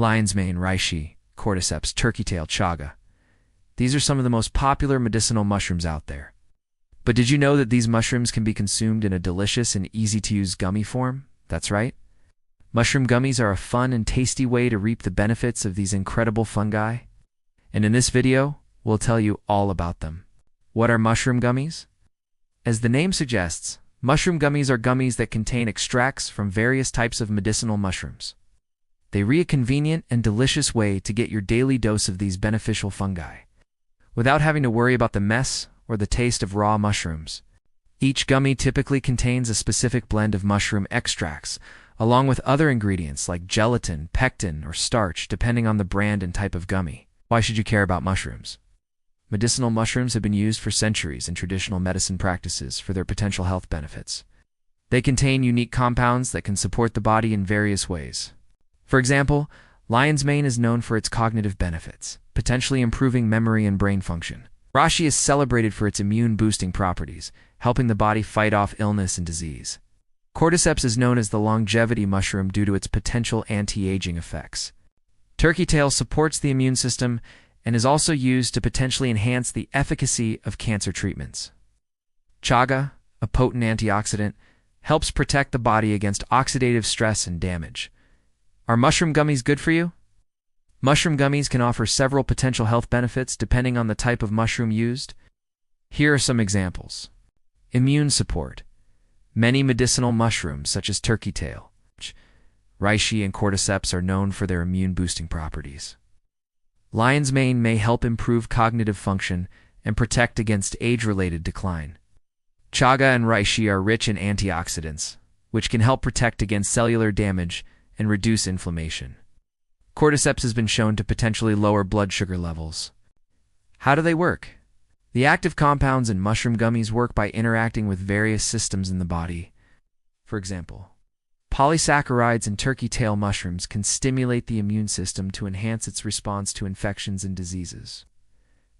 lion's mane, reishi, cordyceps, turkey tail, chaga. These are some of the most popular medicinal mushrooms out there. But did you know that these mushrooms can be consumed in a delicious and easy-to-use gummy form? That's right. Mushroom gummies are a fun and tasty way to reap the benefits of these incredible fungi. And in this video, we'll tell you all about them. What are mushroom gummies? As the name suggests, mushroom gummies are gummies that contain extracts from various types of medicinal mushrooms. They are a convenient and delicious way to get your daily dose of these beneficial fungi, without having to worry about the mess or the taste of raw mushrooms. Each gummy typically contains a specific blend of mushroom extracts, along with other ingredients like gelatin, pectin, or starch, depending on the brand and type of gummy. Why should you care about mushrooms? Medicinal mushrooms have been used for centuries in traditional medicine practices for their potential health benefits. They contain unique compounds that can support the body in various ways. For example, lion's mane is known for its cognitive benefits, potentially improving memory and brain function. Reishi is celebrated for its immune-boosting properties, helping the body fight off illness and disease. Cordyceps is known as the longevity mushroom due to its potential anti-aging effects. Turkey tail supports the immune system and is also used to potentially enhance the efficacy of cancer treatments. Chaga, a potent antioxidant, helps protect the body against oxidative stress and damage. Are mushroom gummies good for you? Mushroom gummies can offer several potential health benefits depending on the type of mushroom used. Here are some examples. Immune support. Many medicinal mushrooms, such as turkey tail, reishi, and cordyceps, are known for their immune-boosting properties. Lion's mane may help improve cognitive function and protect against age-related decline. Chaga and reishi are rich in antioxidants, which can help protect against cellular damage and reduce inflammation. Cordyceps has been shown to potentially lower blood sugar levels. How do they work? The active compounds in mushroom gummies work by interacting with various systems in the body. For example, polysaccharides in turkey tail mushrooms can stimulate the immune system to enhance its response to infections and diseases.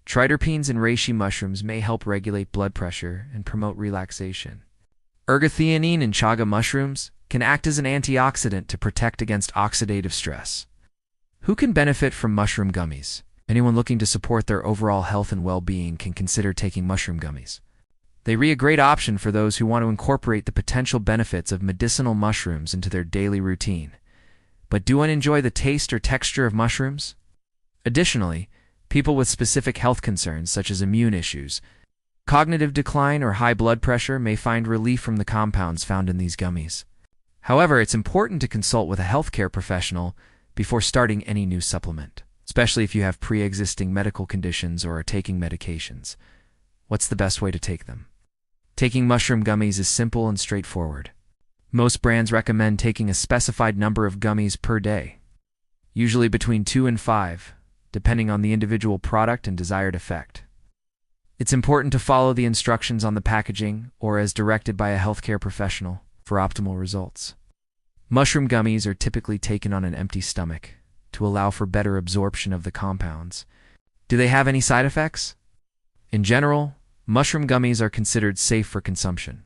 Triterpenes in reishi mushrooms may help regulate blood pressure and promote relaxation. Ergothioneine in chaga mushrooms can act as an antioxidant to protect against oxidative stress. Who can benefit from mushroom gummies? Anyone looking to support their overall health and well-being can consider taking mushroom gummies. They are a great option for those who want to incorporate the potential benefits of medicinal mushrooms into their daily routine, but do not enjoy the taste or texture of mushrooms. Additionally, people with specific health concerns such as immune issues, cognitive decline, or high blood pressure may find relief from the compounds found in these gummies. However, it's important to consult with a healthcare professional before starting any new supplement, especially if you have pre-existing medical conditions or are taking medications. What's the best way to take them? Taking mushroom gummies is simple and straightforward. Most brands recommend taking a specified number of gummies per day, usually between 2 and 5, depending on the individual product and desired effect. It's important to follow the instructions on the packaging or as directed by a healthcare professional for optimal results. Mushroom gummies are typically taken on an empty stomach to allow for better absorption of the compounds. Do they have any side effects? In general, mushroom gummies are considered safe for consumption.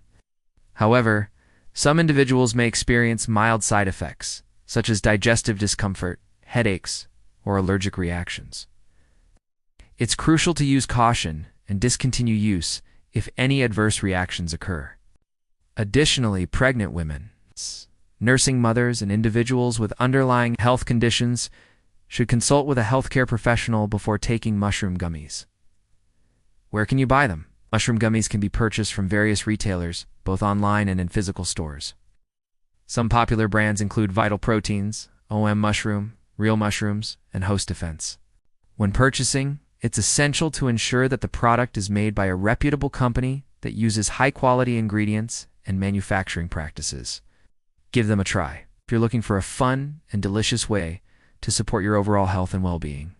However, some individuals may experience mild side effects, such as digestive discomfort, headaches, or allergic reactions. It's crucial to use caution and discontinue use if any adverse reactions occur. Additionally, pregnant women, nursing mothers, and individuals with underlying health conditions should consult with a healthcare professional before taking mushroom gummies. Where can you buy them? Mushroom gummies can be purchased from various retailers, both online and in physical stores. Some popular brands include Vital Proteins, OM Mushroom, Real Mushrooms, and Host Defense. When purchasing, it's essential to ensure that the product is made by a reputable company that uses high-quality ingredients and manufacturing practices. Give them a try if you're looking for a fun and delicious way to support your overall health and well-being.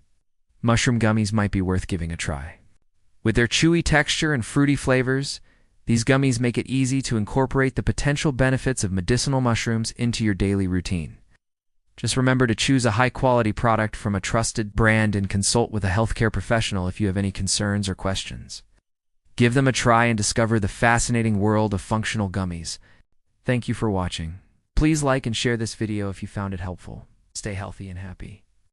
Mushroom gummies might be worth giving a try. With their chewy texture and fruity flavors, these gummies make it easy to incorporate the potential benefits of medicinal mushrooms into your daily routine. Just remember to choose a high-quality product from a trusted brand and consult with a healthcare professional if you have any concerns or questions. Give them a try and discover the fascinating world of functional gummies. Thank you for watching. Please like and share this video if you found it helpful. Stay healthy and happy.